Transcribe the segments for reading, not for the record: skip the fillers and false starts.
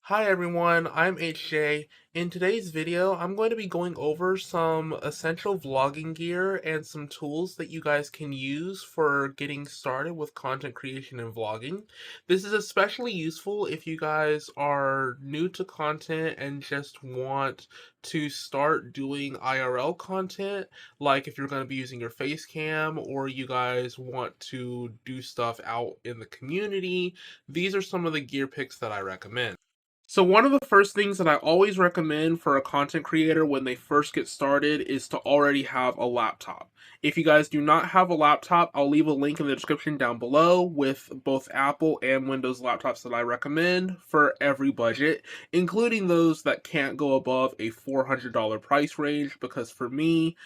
Hi everyone, I'm HJ. In today's video, I'm going to be going over some essential vlogging gear and some tools that you guys can use for getting started with content creation and vlogging. This is especially useful if you guys are new to content and just want to start doing IRL content, like if you're going to be using your face cam or you guys want to do stuff out in the community. These are some of the gear picks that I recommend. So one of the first things that I always recommend for a content creator when they first get started is to already have a laptop. If you guys do not have a laptop, I'll leave a link in the description down below with both Apple and Windows laptops that I recommend for every budget, including those that can't go above a $400 price range, because for me,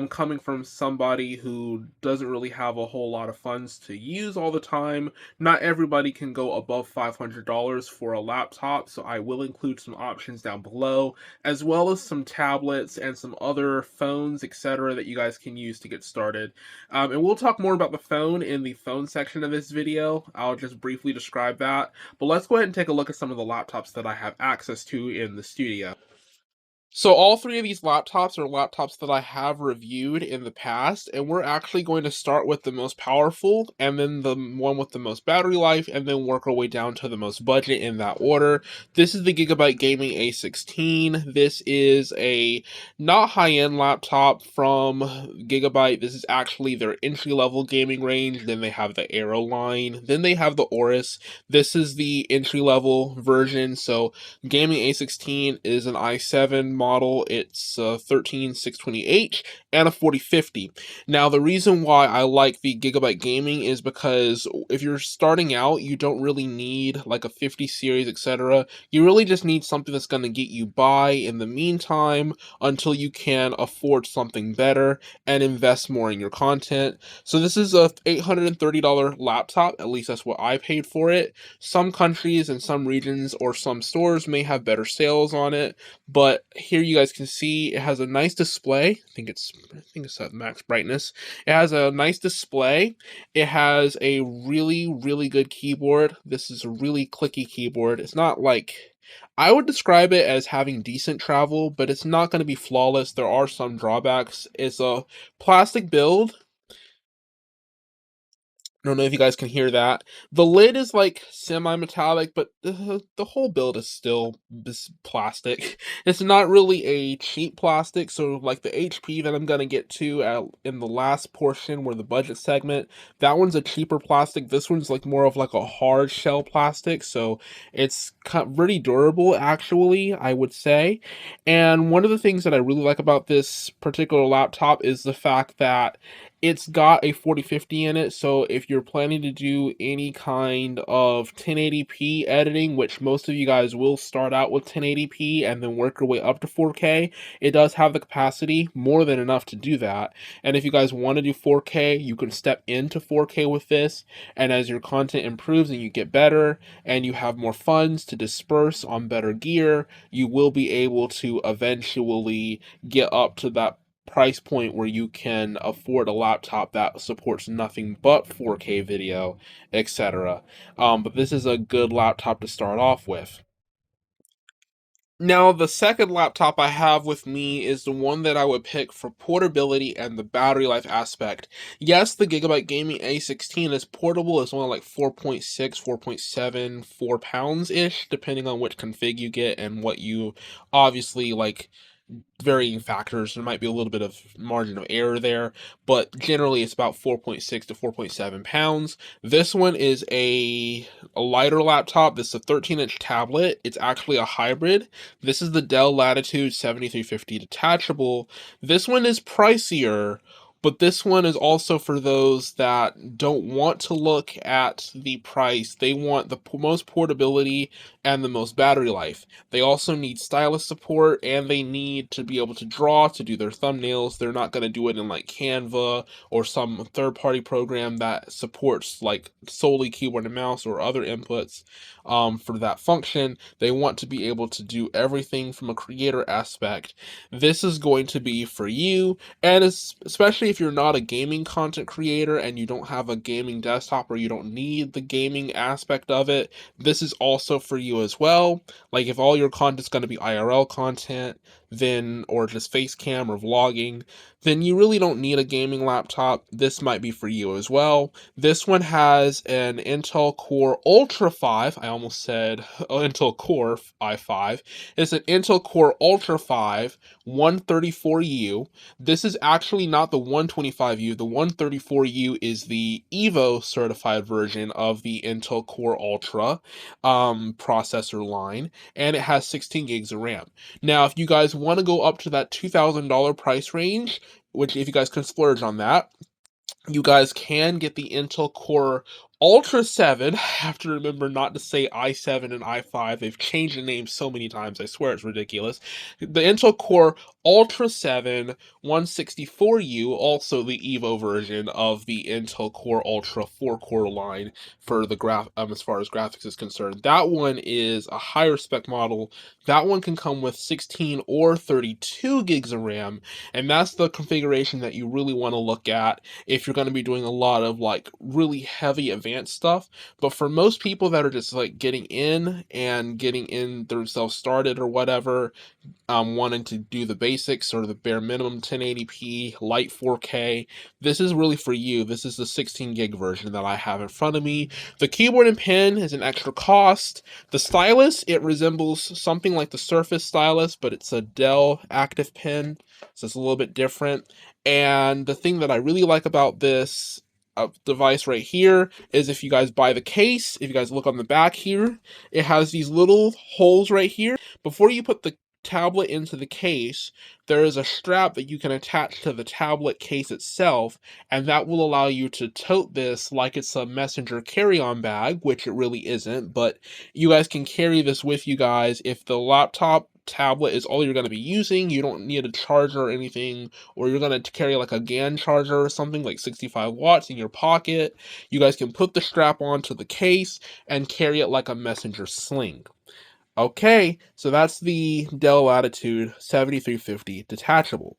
coming from somebody who doesn't really have a whole lot of funds to use all the time. Not everybody can go above $500 for a laptop, so I will include some options down below, as well as some tablets and some other phones, etc., that you guys can use to get started. And we'll talk more about the phone in the phone section of this video. I'll just briefly describe that, but let's go ahead and take a look at some of the laptops that I have access to in the studio. So all three of these laptops are laptops that I have reviewed in the past, and we're actually going to start with the most powerful, and then the one with the most battery life, and then work our way down to the most budget in that order. This is the Gigabyte Gaming A16. This is a not high-end laptop from Gigabyte. This is actually their entry-level gaming range. Then they have the Aero line. Then they have the Aorus. This is the entry-level version, so Gaming A16 is an i7 model. It's a 13620H and a 4050. Now, the reason why I like the Gigabyte Gaming is because if you're starting out, you don't really need like a 50 series, etc. You really just need something that's going to get you by in the meantime until you can afford something better and invest more in your content. So this is a $830 laptop, at least that's what I paid for it. Some countries and some regions or some stores may have better sales on it, but here you guys can see it has a nice display. I think it's at max brightness. It has a nice display. It has a really good keyboard. This is a really clicky keyboard. It's not like, I would describe it as having decent travel, but it's not going to be flawless. There are some drawbacks. It's a plastic build. I don't know if you guys can hear that. The lid is like semi-metallic, but the whole build is still this plastic. It's not really a cheap plastic, so like the HP that I'm gonna get to in the last portion where the budget segment, that one's a cheaper plastic. This one's like more of like a hard shell plastic, so it's pretty durable actually, I would say. And one of the things that I really like about this particular laptop is the fact that it's got a 4050 in it, so if you're planning to do any kind of 1080p editing, which most of you guys will start out with 1080p and then work your way up to 4K, it does have the capacity, more than enough to do that. And if you guys want to do 4K, you can step into 4K with this, and as your content improves and you get better, and you have more funds to disperse on better gear, you will be able to eventually get up to that price point where you can afford a laptop that supports nothing but 4K video, etc. But this is a good laptop to start off with. Now, the second laptop I have with me is the one that I would pick for portability and the battery life aspect. Yes, the Gigabyte Gaming A16 is portable. It's only like 4.6, 4.7, 4 pounds-ish, depending on which config you get and what you obviously like, varying factors. There might be a little bit of margin of error there, but generally it's about 4.6 to 4.7 pounds. This one is a lighter laptop. This is a 13-inch tablet. It's actually a hybrid. This is the Dell Latitude 7350 Detachable. This one is pricier, but this one is also for those that don't want to look at the price. They want the most portability and the most battery life. They also need stylus support, and they need to be able to draw to do their thumbnails. They're not going to do it in like Canva or some third-party program that supports like solely keyboard and mouse or other inputs for that function. They want to be able to do everything from a creator aspect. This is going to be for you, and especially especially if you're not a gaming content creator and you don't have a gaming desktop or you don't need the gaming aspect of it, this is also for you as well. Like if all your content's going to be IRL content, then, or just face cam or vlogging, then you really don't need a gaming laptop. This might be for you as well. This one has an Intel Core Ultra 5. I almost said Intel Core i5. It's an Intel Core Ultra 5 134U. This is actually not the 125U. The 134U is the Evo certified version of the Intel Core Ultra processor line, and it has 16 gigs of RAM. Now, if you guys want to go up to that $2,000 price range, which if you guys can splurge on that, you guys can get the Intel Core Ultra 7. I have to remember not to say i7 and i5. They've changed the name so many times. I swear it's ridiculous. The Intel Core Ultra 7 164U, also the Evo version of the Intel Core Ultra 4-core line for the as far as graphics is concerned. That one is a higher spec model. That one can come with 16 or 32 gigs of RAM, and that's the configuration that you really want to look at if you're going to be doing a lot of like really heavy advanced stuff. But for most people that are just like getting in themselves started or whatever, wanting to do the basics or the bare minimum 1080p, light 4K, this is really for you. This is the 16 gig version that I have in front of me. The keyboard and pen is an extra cost. The stylus, it resembles something like the Surface stylus, but it's a Dell active pen, so it's a little bit different. And the thing that I really like about this device right here is if you guys buy the case, if you guys look on the back here, it has these little holes right here. Before you put the tablet into the case, there is a strap that you can attach to the tablet case itself, and that will allow you to tote this like it's a messenger carry-on bag, which it really isn't, but you guys can carry this with you guys. If the laptop tablet is all you're going to be using, you don't need a charger or anything, or you're going to carry like a GAN charger or something like 65 watts in your pocket, you guys can put the strap onto the case and carry it like a messenger sling. Okay, so that's the Dell Latitude 7350 detachable.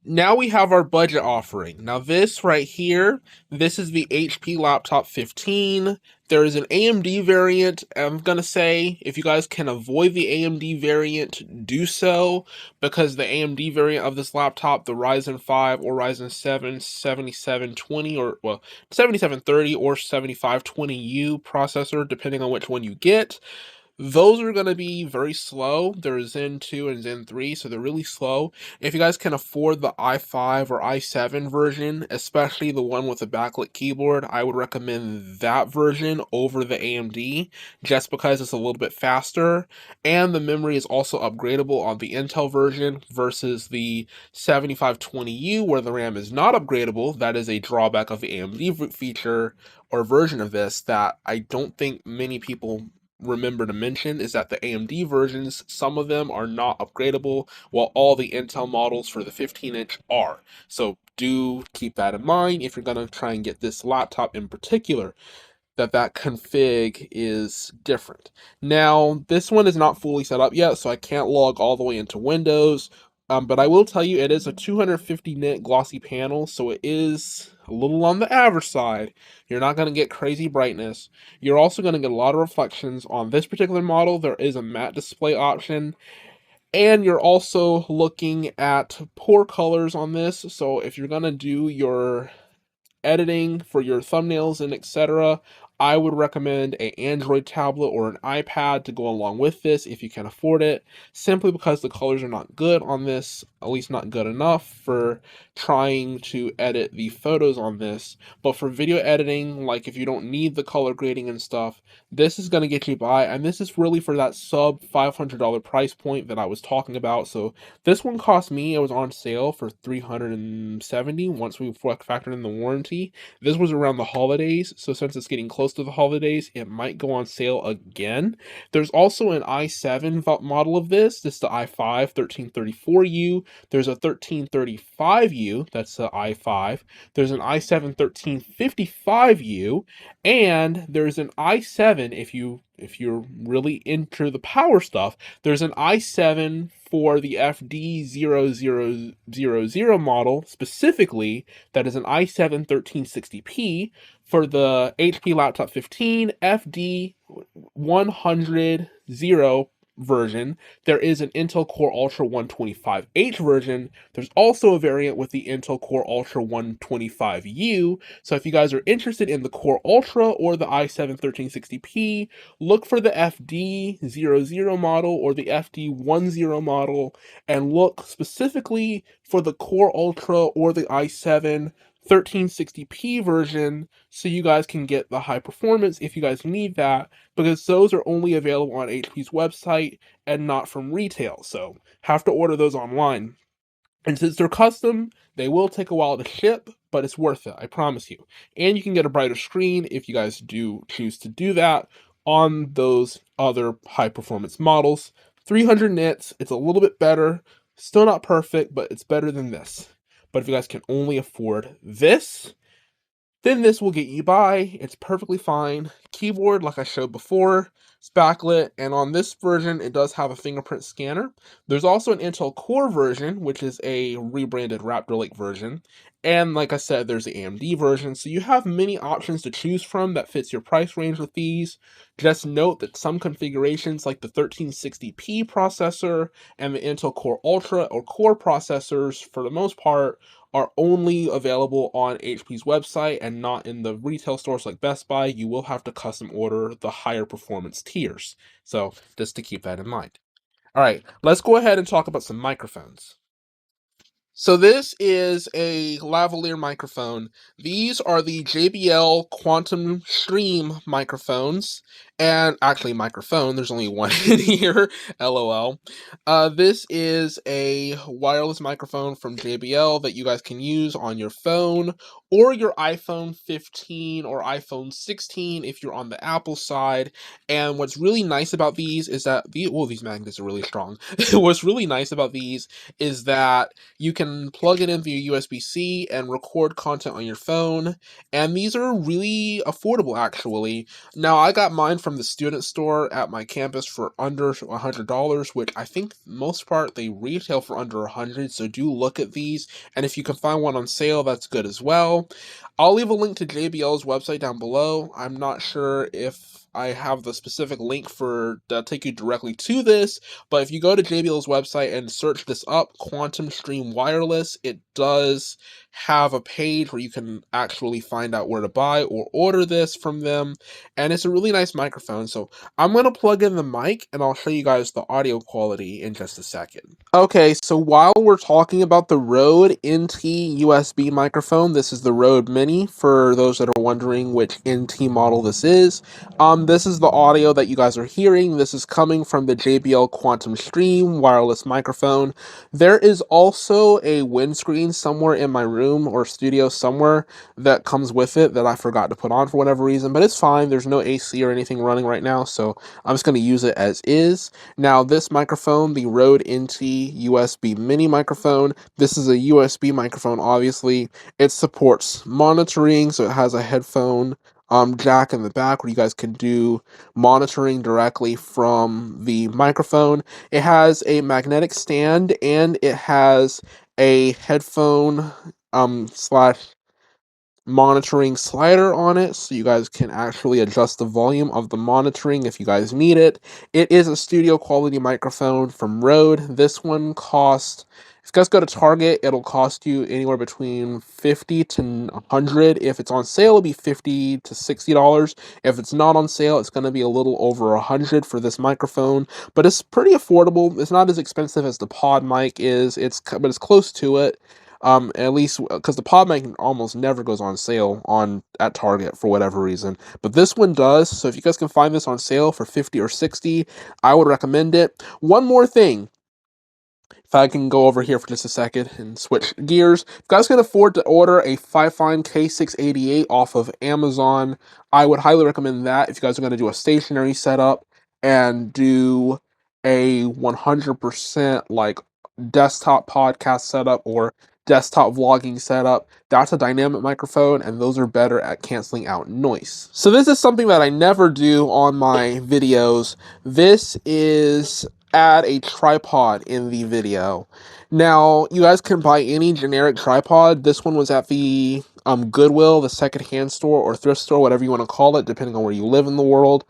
Now we have our budget offering. Now this right here, this is the HP Laptop 15. There is an AMD variant. I'm going to say if you guys can avoid the AMD variant, do so, because the AMD variant of this laptop, the Ryzen 5 or Ryzen 7 7720 or, well, 7730 or 7520U processor, depending on which one you get, those are going to be very slow. They're Zen 2 and Zen 3, so they're really slow. If you guys can afford the i5 or i7 version, especially the one with the backlit keyboard, I would recommend that version over the AMD, just because it's a little bit faster, and the memory is also upgradable on the Intel version versus the 7520U, where the RAM is not upgradable. That is a drawback of the AMD feature or version of this that I don't think many people remember to mention, is that the AMD versions, some of them are not upgradable, while all the Intel models for the 15-inch are. So do keep that in mind if you're going to try and get this laptop in particular, that config is different. Now, this one is not fully set up yet, so I can't log all the way into Windows, but I will tell you it is a 250 nit glossy panel, so it is a little on the average side. You're not going to get crazy brightness. You're also going to get a lot of reflections. On this particular model, there is a matte display option, and you're also looking at poor colors on this, so if you're going to do your editing for your thumbnails and etc., I would recommend an Android tablet or an iPad to go along with this if you can afford it, simply because the colors are not good on this, at least not good enough for trying to edit the photos on this. But for video editing, like if you don't need the color grading and stuff, this is going to get you by, and this is really for that sub $500 price point that I was talking about. So this one cost me, it was on sale for $370 once we factored in the warranty. This was around the holidays, so since it's getting close to the holidays, it might go on sale again. There's also an i7 model of this. This is the i5 1334U. there's a 1335U, that's the i5, there's an i7 1355U, and there's an i7, if you're really into the power stuff, there's an i7 for the FD0000 model specifically, that is an i7 1360p. For the HP Laptop 15 FD100 version, there is an Intel Core Ultra 125H version. There's also a variant with the Intel Core Ultra 125U. So if you guys are interested in the Core Ultra or the i7 1360p, look for the FD00 model or the FD10 model, and look specifically for the Core Ultra or the i7 1360p version, so you guys can get the high performance if you guys need that, because those are only available on HP's website and not from retail, so have to order those online. And since they're custom, they will take a while to ship, but it's worth it, I promise you. And you can get a brighter screen if you guys do choose to do that on those other high performance models. 300 nits, it's a little bit better, still not perfect, but it's better than this. But if you guys can only afford this, then this will get you by. It's perfectly fine. Keyboard, like I showed before, it's backlit, and on this version, it does have a fingerprint scanner. There's also an Intel Core version, which is a rebranded Raptor Lake version. And like I said, there's the AMD version, so you have many options to choose from that fits your price range with these. Just note that some configurations, like the 1360p processor and the Intel Core Ultra or Core processors, for the most part, are only available on HP's website and not in the retail stores like Best Buy. You will have to custom order the higher performance tiers. So just to keep that in mind. All right, let's go ahead and talk about some microphones. So this is a lavalier microphone. These are the JBL Quantum Stream microphones. And actually microphone, there's only one in here, LOL. This is a wireless microphone from JBL that you guys can use on your phone or your iPhone 15 or iPhone 16 if you're on the Apple side. And what's really nice about these is that, these magnets are really strong. What's really nice about these is that you can plug it in via USB-C and record content on your phone, and these are really affordable actually. Now, I got mine from the student store at my campus for under $100, which I think most part they retail for under $100, so do look at these, and if you can find one on sale, that's good as well. I'll leave a link to JBL's website down below. I'm not sure if I have the specific link for to take you directly to this, but if you go to JBL's website and search this up, Quantum Stream Wireless, it does have a page where you can actually find out where to buy or order this from them, and it's a really nice microphone. So I'm going to plug in the mic and I'll show you guys the audio quality in just a second. Okay, so while we're talking about the Rode NT USB microphone, this is the Rode Mini, for those that are wondering which NT model this is. This is the audio that you guys are hearing. This is coming from the JBL Quantum Stream wireless microphone. There is also a windscreen somewhere in my room or studio somewhere that comes with it that I forgot to put on for whatever reason, but it's fine. There's no AC or anything running right now, so I'm just going to use it as is. Now, this microphone, the Rode NT USB Mini microphone, this is a USB microphone, obviously. It supports monitoring, so it has a headphone jack in the back where you guys can do monitoring directly from the microphone. It has a magnetic stand and it has a headphone slash monitoring slider on it, so you guys can actually adjust the volume of the monitoring if you guys need it. It is a studio quality microphone from Rode. This one costs, if you guys go to Target, it'll cost you anywhere between $50 to $100. If it's on sale, it'll be $50 to $60. If it's not on sale, it's going to be a little over $100 for this microphone, but it's pretty affordable. It's not as expensive as the Pod mic is, but it's close to it. At least because the pod mic almost never goes on sale at Target for whatever reason, but this one does. So if you guys can find this on sale for 50 or 60, I would recommend it. One more thing, if I can go over here for just a second and switch gears, if you guys can afford to order a Fifine K688 off of Amazon, I would highly recommend that. If you guys are going to do a stationary setup and do a 100% like desktop podcast setup or desktop vlogging setup, that's a dynamic microphone, and those are better at canceling out noise. So this is something that I never do on my videos. This is add a tripod in the video. Now, you guys can buy any generic tripod. This one was at the Goodwill, the secondhand store or thrift store, whatever you want to call it, depending on where you live in the world.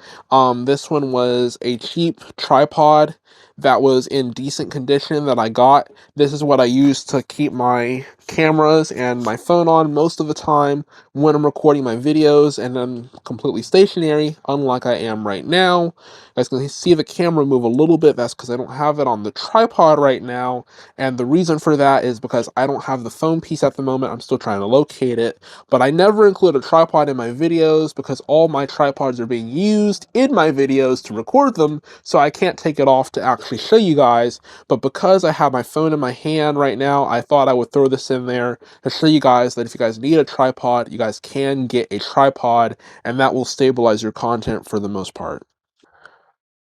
This one was a cheap tripod that was in decent condition that I got. This is what I use to keep my cameras and my phone on most of the time when I'm recording my videos, and I'm completely stationary, unlike I am right now. You guys can see the camera move a little bit. That's because I don't have it on the tripod right now, and the reason for that is because I don't have the phone piece at the moment. I'm still trying to locate it, but I never include a tripod in my videos because all my tripods are being used in my videos to record them, so I can't take it off to actually show you guys. But because I have my phone in my hand right now, I thought I would throw this in there to show you guys that if you guys need a tripod, you guys can get a tripod, and that will stabilize your content for the most part.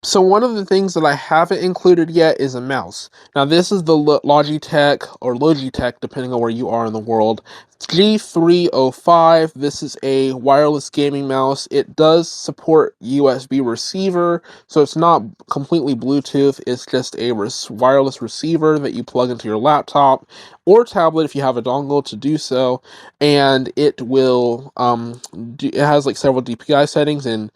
So one of the things that I haven't included yet is a mouse. Now this is the Logitech or Logitech, depending on where you are in the world, G305. This is a wireless gaming mouse. It does support USB receiver, so it's not completely Bluetooth. It's just a wireless receiver that you plug into your laptop or tablet if you have a dongle to do so, and it will it has like several DPI settings, and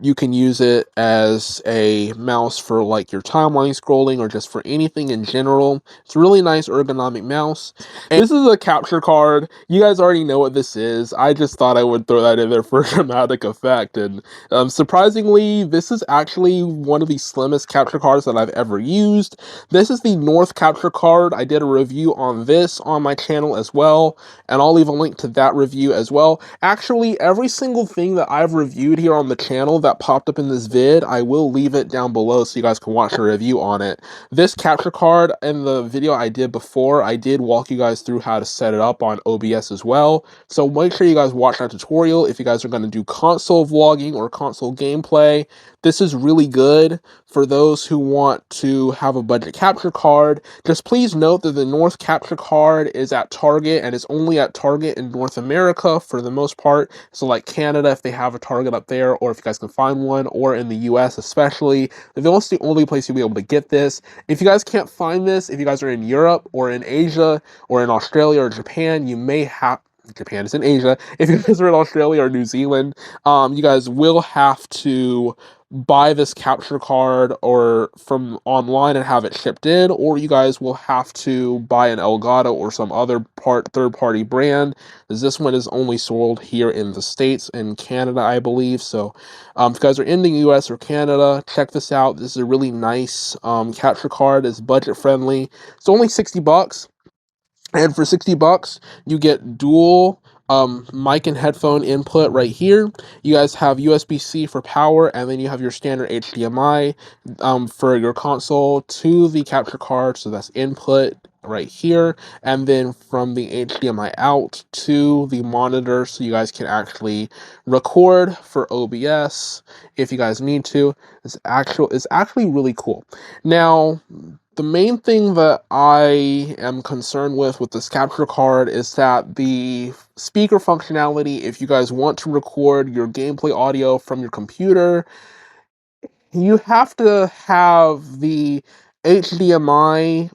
you can use it as a mouse for like your timeline scrolling or just for anything in general. It's a really nice ergonomic mouse. And this is a capture card. You guys already know what this is. I just thought I would throw that in there for dramatic effect. And surprisingly, this is actually one of the slimmest capture cards that I've ever used. This is the North capture card. I did a review on this on my channel as well, and I'll leave a link to that review as well. Actually, every single thing that I've reviewed here on the channel that popped up in this vid, I will leave it down below so you guys can watch a review on it. This capture card in the video I did before, I did walk you guys through how to set it up on OBS as well. So make sure you guys watch that tutorial if you guys are going to do console vlogging or console gameplay. This is really good for those who want to have a budget capture card. Just please note that the North capture card is at Target, and it's only at Target in North America for the most part. So like Canada, if they have a Target up there, or if you guys can find one, or in the US especially, that's the only place you'll be able to get this. If you guys can't find this, if you guys are in Europe or in Asia or in Australia or Japan, you may have Japan is in Asia. If you guys are in Australia or New Zealand, you guys will have to buy this capture card or from online and have it shipped in, or you guys will have to buy an Elgato or some other third-party brand, as this one is only sold here in the States and Canada, I believe. So if you guys are in the US or Canada, check this out. This is a really nice capture card. It's budget friendly. It's only 60 bucks. And for 60 bucks, you get dual mic and headphone input right here. You guys have USB-C for power, and then you have your standard HDMI for your console to the capture card. So that's input right here, and then from the HDMI out to the monitor, so you guys can actually record for OBS if you guys need to. It's actually really cool. Now, the main thing that I am concerned with this capture card is that the speaker functionality, if you guys want to record your gameplay audio from your computer, you have to have the HDMI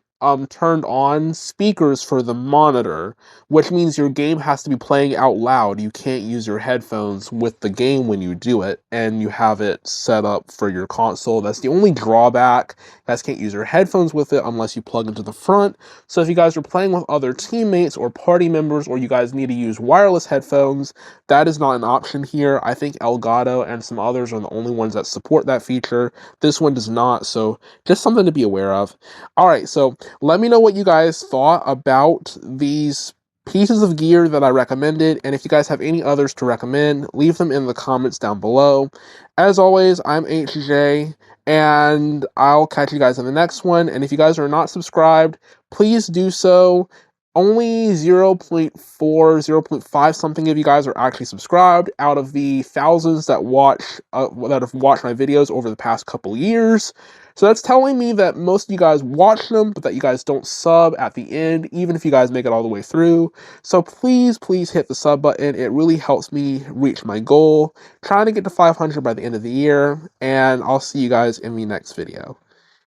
turned on speakers for the monitor, which means your game has to be playing out loud. You can't use your headphones with the game when you do it, and you have it set up for your console. That's the only drawback. You guys can't use your headphones with it unless you plug into the front. So if you guys are playing with other teammates or party members, or you guys need to use wireless headphones, that is not an option here. I think Elgato and some others are the only ones that support that feature. This one does not, so just something to be aware of. All right, so let me know what you guys thought about these pieces of gear that I recommended, and if you guys have any others to recommend, leave them in the comments down below. As always, I'm HJ, and I'll catch you guys in the next one, and if you guys are not subscribed, please do so. only 0.4, 0.5 something of you guys are actually subscribed out of the thousands that that have watched my videos over the past couple years. So that's telling me that most of you guys watch them, but that you guys don't sub at the end, even if you guys make it all the way through. So please, please hit the sub button. It really helps me reach my goal, trying to get to 500 by the end of the year, and I'll see you guys in the next video.